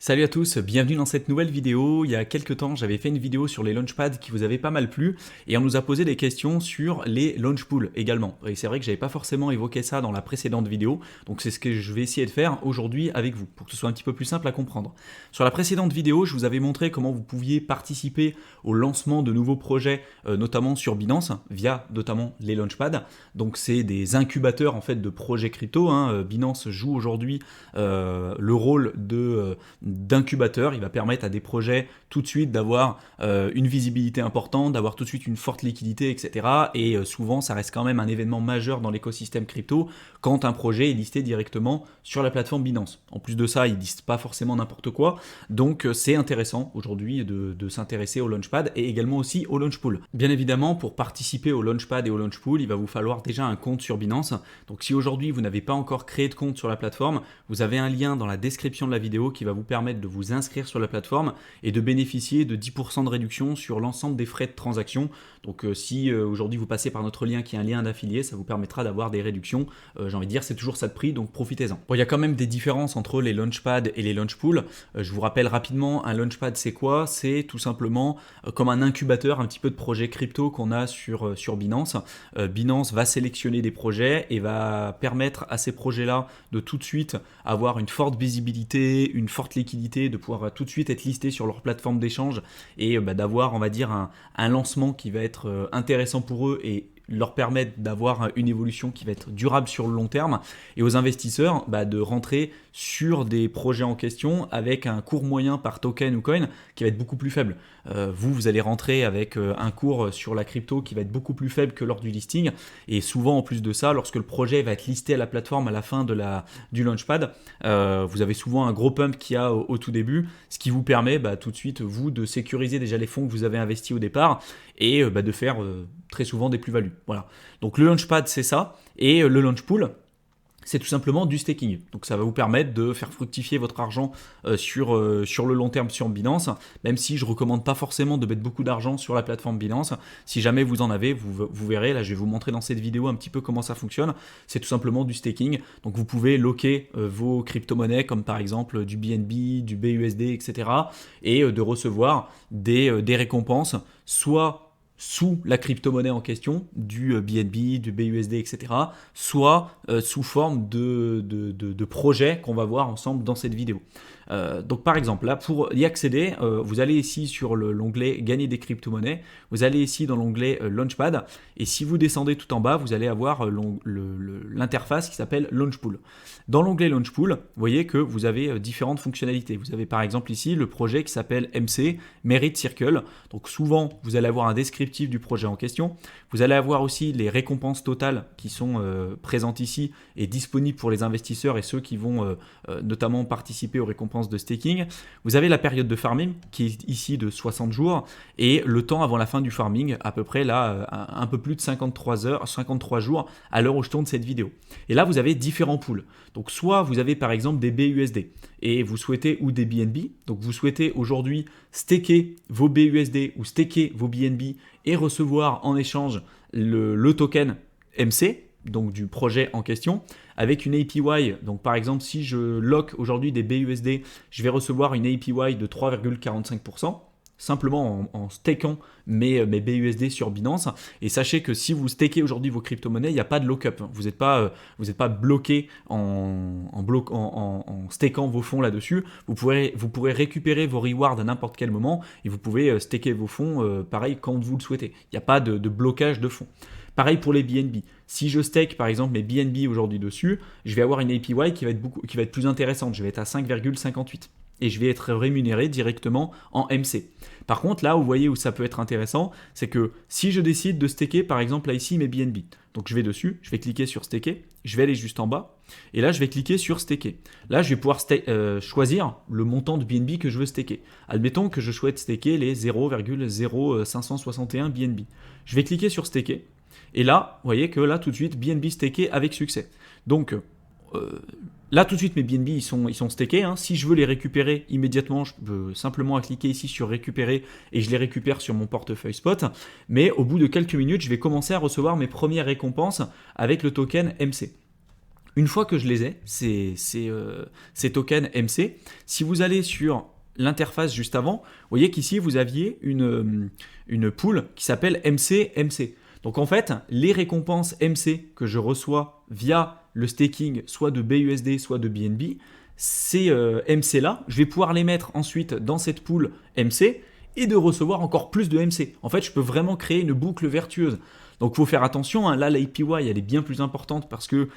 Salut à tous, bienvenue dans cette nouvelle vidéo. Il y a quelques temps, j'avais fait une vidéo sur les launchpads qui vous avait pas mal plu et on nous a posé des questions sur les launch pools également. Et c'est vrai que j'avais pas forcément évoqué ça dans la précédente vidéo, donc c'est ce que je vais essayer de faire aujourd'hui avec vous pour que ce soit un petit peu plus simple à comprendre. Sur la précédente vidéo, je vous avais montré comment vous pouviez participer au lancement de nouveaux projets, notamment sur Binance, via notamment les launchpads. Donc c'est des incubateurs en fait de projets crypto. Binance joue aujourd'hui le rôle d'incubateur. Il va permettre à des projets tout de suite d'avoir une visibilité importante, d'avoir tout de suite une forte liquidité, etc. Et souvent, ça reste quand même un événement majeur dans l'écosystème crypto quand un projet est listé directement sur la plateforme Binance. En plus de ça, ils ne listent pas forcément n'importe quoi. Donc, c'est intéressant aujourd'hui de s'intéresser au Launchpad et également aussi au Launchpool. Bien évidemment, pour participer au Launchpad et au Launchpool, il va vous falloir déjà un compte sur Binance. Donc, si aujourd'hui vous n'avez pas encore créé de compte sur la plateforme, vous avez un lien dans la description de la vidéo qui va vous permettre de vous inscrire sur la plateforme et de bénéficier de 10% de réduction sur l'ensemble des frais de transaction. Donc si aujourd'hui vous passez par notre lien qui est un lien d'affilié, ça vous permettra d'avoir des réductions. J'ai envie de dire, c'est toujours ça de prix, donc profitez-en. Bon, il y a quand même des différences entre les launchpads et les launchpools. Je vous rappelle rapidement, un launchpad c'est quoi? C'est tout simplement comme un incubateur un petit peu de projets crypto qu'on a sur Binance. Binance va sélectionner des projets et va permettre à ces projets-là de tout de suite avoir une forte visibilité, une forte liquidité, de pouvoir tout de suite être listé sur leur plateforme d'échange et d'avoir, on va dire, un lancement qui va être intéressant pour eux et leur permettre d'avoir une évolution qui va être durable sur le long terme, et aux investisseurs de rentrer sur des projets en question avec un cours moyen par token ou coin qui va être beaucoup plus faible. Vous allez rentrer avec un cours sur la crypto qui va être beaucoup plus faible que lors du listing, et souvent en plus de ça, lorsque le projet va être listé à la plateforme à la fin du launchpad, vous avez souvent un gros pump qu'il y a au tout début, ce qui vous permet tout de suite vous de sécuriser déjà les fonds que vous avez investis au départ et de faire très souvent des plus-values. Voilà. Donc le launchpad c'est ça, et le launchpool c'est tout simplement du staking. Donc ça va vous permettre de faire fructifier votre argent sur le long terme sur Binance, même si je ne recommande pas forcément de mettre beaucoup d'argent sur la plateforme Binance. Si jamais vous en avez, vous verrez, là je vais vous montrer dans cette vidéo un petit peu comment ça fonctionne. C'est tout simplement du staking. Donc vous pouvez locker vos crypto-monnaies comme par exemple du BNB, du BUSD, etc. et de recevoir des récompenses, soit sous la crypto-monnaie en question, du BNB, du BUSD, etc., soit sous forme de projets qu'on va voir ensemble dans cette vidéo. Donc par exemple, là pour y accéder, vous allez ici sur l'onglet Gagner des crypto-monnaies, vous allez ici dans l'onglet Launchpad, et si vous descendez tout en bas, vous allez avoir l'interface qui s'appelle Launchpool. Dans l'onglet Launchpool, vous voyez que vous avez différentes fonctionnalités. Vous avez par exemple ici le projet qui s'appelle MC, Merit Circle. Donc souvent, vous allez avoir un descriptif du projet en question. Vous allez avoir aussi les récompenses totales qui sont présentes ici et disponibles pour les investisseurs et ceux qui vont notamment participer aux récompenses de staking. Vous avez la période de farming qui est ici de 60 jours et le temps avant la fin du farming, à peu près là, un peu plus de 53 jours à l'heure où je tourne cette vidéo. Et là, vous avez différents pools. Donc soit vous avez par exemple des BUSD et vous souhaitez, ou des BNB, donc vous souhaitez aujourd'hui staker vos BUSD ou staker vos BNB et recevoir en échange le token MC, donc du projet en question, avec une APY. Donc par exemple, si je lock aujourd'hui des BUSD, je vais recevoir une APY de 3,45%. Simplement en stakant mes BUSD sur Binance. Et sachez que si vous stakez aujourd'hui vos crypto-monnaies, il n'y a pas de lock-up. Vous n'êtes pas bloqué en stakant vos fonds là-dessus. Vous pourrez récupérer vos rewards à n'importe quel moment et vous pouvez staker vos fonds pareil quand vous le souhaitez. Il n'y a pas de blocage de fonds. Pareil pour les BNB. Si je stake par exemple mes BNB aujourd'hui dessus, je vais avoir une APY qui va être plus intéressante. Je vais être à 5,58. Et je vais être rémunéré directement en MC. Par contre, là, vous voyez où ça peut être intéressant, c'est que si je décide de staker, par exemple, là ici, mes BNB, donc je vais dessus, je vais cliquer sur staker, je vais aller juste en bas, et là, je vais cliquer sur staker. Là, je vais pouvoir choisir le montant de BNB que je veux staker. Admettons que je souhaite staker les 0,0561 BNB. Je vais cliquer sur staker, et là, vous voyez que là, tout de suite, BNB staké avec succès. Donc, là, tout de suite, mes BNB, ils sont stakés. Si je veux les récupérer immédiatement, je peux simplement cliquer ici sur récupérer et je les récupère sur mon portefeuille spot. Mais au bout de quelques minutes, je vais commencer à recevoir mes premières récompenses avec le token MC. Une fois que je les ai, ces tokens MC, si vous allez sur l'interface juste avant, vous voyez qu'ici vous aviez une pool qui s'appelle MC. Donc en fait, les récompenses MC que je reçois via le staking, soit de BUSD, soit de BNB, ces MC-là, je vais pouvoir les mettre ensuite dans cette pool MC et de recevoir encore plus de MC. En fait, je peux vraiment créer une boucle vertueuse. Donc il faut faire attention, hein. Là l'APY elle est bien plus importante parce que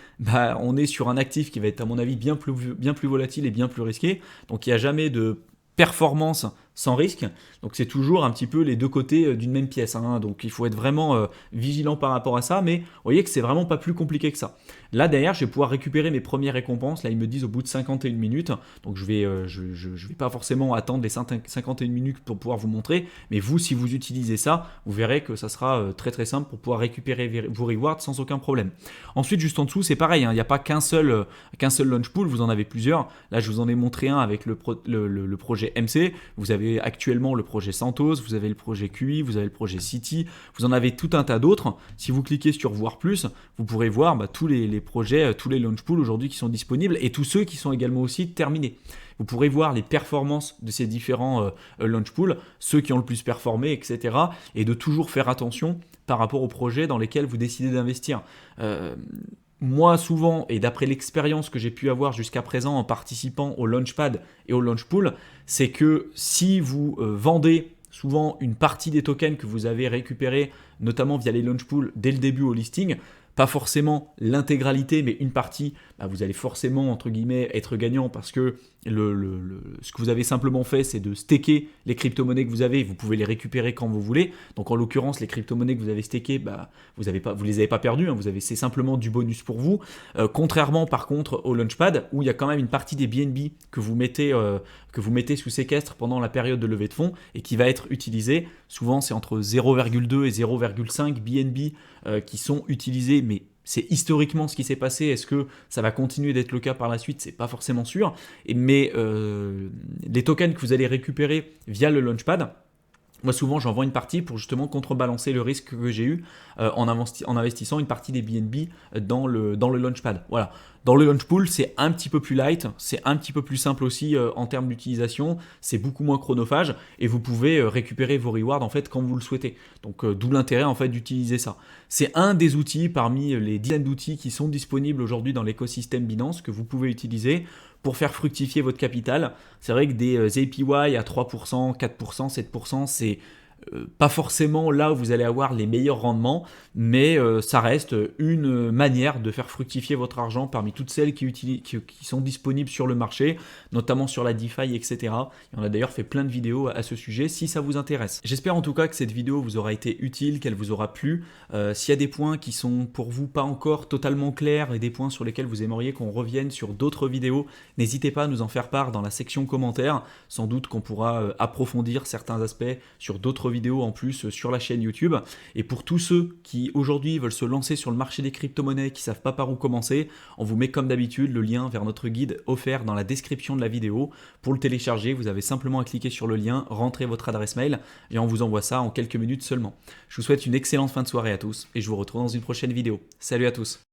on est sur un actif qui va être à mon avis bien plus volatile et bien plus risqué. Donc il n'y a jamais de performance sans risque. Donc c'est toujours un petit peu les deux côtés d'une même pièce, hein. Donc il faut être vraiment vigilant par rapport à ça, mais vous voyez que c'est vraiment pas plus compliqué que ça. Là derrière, je vais pouvoir récupérer mes premières récompenses. Là ils me disent au bout de 51 minutes, donc je vais pas forcément attendre les 51 minutes pour pouvoir vous montrer, mais vous si vous utilisez ça, vous verrez que ça sera très très simple pour pouvoir récupérer vos rewards sans aucun problème. Ensuite juste en dessous c'est pareil, hein. Il n'y a pas qu'un seul launch pool, vous en avez plusieurs. Là je vous en ai montré un avec le projet MC, vous avez actuellement le projet Santos, vous avez le projet QI, vous avez le projet City, vous en avez tout un tas d'autres. Si vous cliquez sur voir plus, vous pourrez voir tous les projets, tous les launch pools aujourd'hui qui sont disponibles et tous ceux qui sont également aussi terminés. Vous pourrez voir les performances de ces différents launch pools, ceux qui ont le plus performé, etc. Et de toujours faire attention par rapport aux projets dans lesquels vous décidez d'investir. Moi, souvent, et d'après l'expérience que j'ai pu avoir jusqu'à présent en participant au Launchpad et au Launchpool, c'est que si vous vendez souvent une partie des tokens que vous avez récupérés, notamment via les Launchpools dès le début au listing, pas forcément l'intégralité, mais une partie, vous allez forcément, entre guillemets, être gagnant parce que ce que vous avez simplement fait, c'est de staker les crypto-monnaies que vous avez, vous pouvez les récupérer quand vous voulez. Donc en l'occurrence, les crypto-monnaies que vous avez stakées, vous les avez pas perdues, hein, c'est simplement du bonus pour vous. Contrairement par contre au Launchpad, où il y a quand même une partie des BNB que vous mettez sous séquestre pendant la période de levée de fonds et qui va être utilisée. Souvent, c'est entre 0,2 et 0,5 BNB qui sont utilisés, mais c'est historiquement ce qui s'est passé. Est-ce que ça va continuer d'être le cas par la suite? C'est pas forcément sûr. Mais les tokens que vous allez récupérer via le Launchpad, moi souvent j'en vends une partie pour justement contrebalancer le risque que j'ai eu en investissant une partie des BNB dans le Launchpad. Voilà. Dans le Launchpool, c'est un petit peu plus light, c'est un petit peu plus simple aussi en termes d'utilisation, c'est beaucoup moins chronophage et vous pouvez récupérer vos rewards en fait quand vous le souhaitez. Donc d'où l'intérêt en fait d'utiliser ça. C'est un des outils parmi les dizaines d'outils qui sont disponibles aujourd'hui dans l'écosystème Binance que vous pouvez utiliser pour faire fructifier votre capital. C'est vrai que des APY à 3%, 4%, 7%, c'est pas forcément là où vous allez avoir les meilleurs rendements, mais ça reste une manière de faire fructifier votre argent parmi toutes celles qui sont disponibles sur le marché, notamment sur la DeFi, etc. Et on a d'ailleurs fait plein de vidéos à ce sujet si ça vous intéresse. J'espère en tout cas que cette vidéo vous aura été utile, qu'elle vous aura plu. S'il y a des points qui sont pour vous pas encore totalement clairs et des points sur lesquels vous aimeriez qu'on revienne sur d'autres vidéos, n'hésitez pas à nous en faire part dans la section commentaires. Sans doute qu'on pourra approfondir certains aspects sur d'autres vidéos en plus sur la chaîne YouTube. Et pour tous ceux qui aujourd'hui veulent se lancer sur le marché des crypto-monnaies, qui ne savent pas par où commencer, on vous met comme d'habitude le lien vers notre guide offert dans la description de la vidéo. Pour le télécharger, vous avez simplement à cliquer sur le lien, rentrer votre adresse mail et on vous envoie ça en quelques minutes seulement. Je vous souhaite une excellente fin de soirée à tous et je vous retrouve dans une prochaine vidéo. Salut à tous!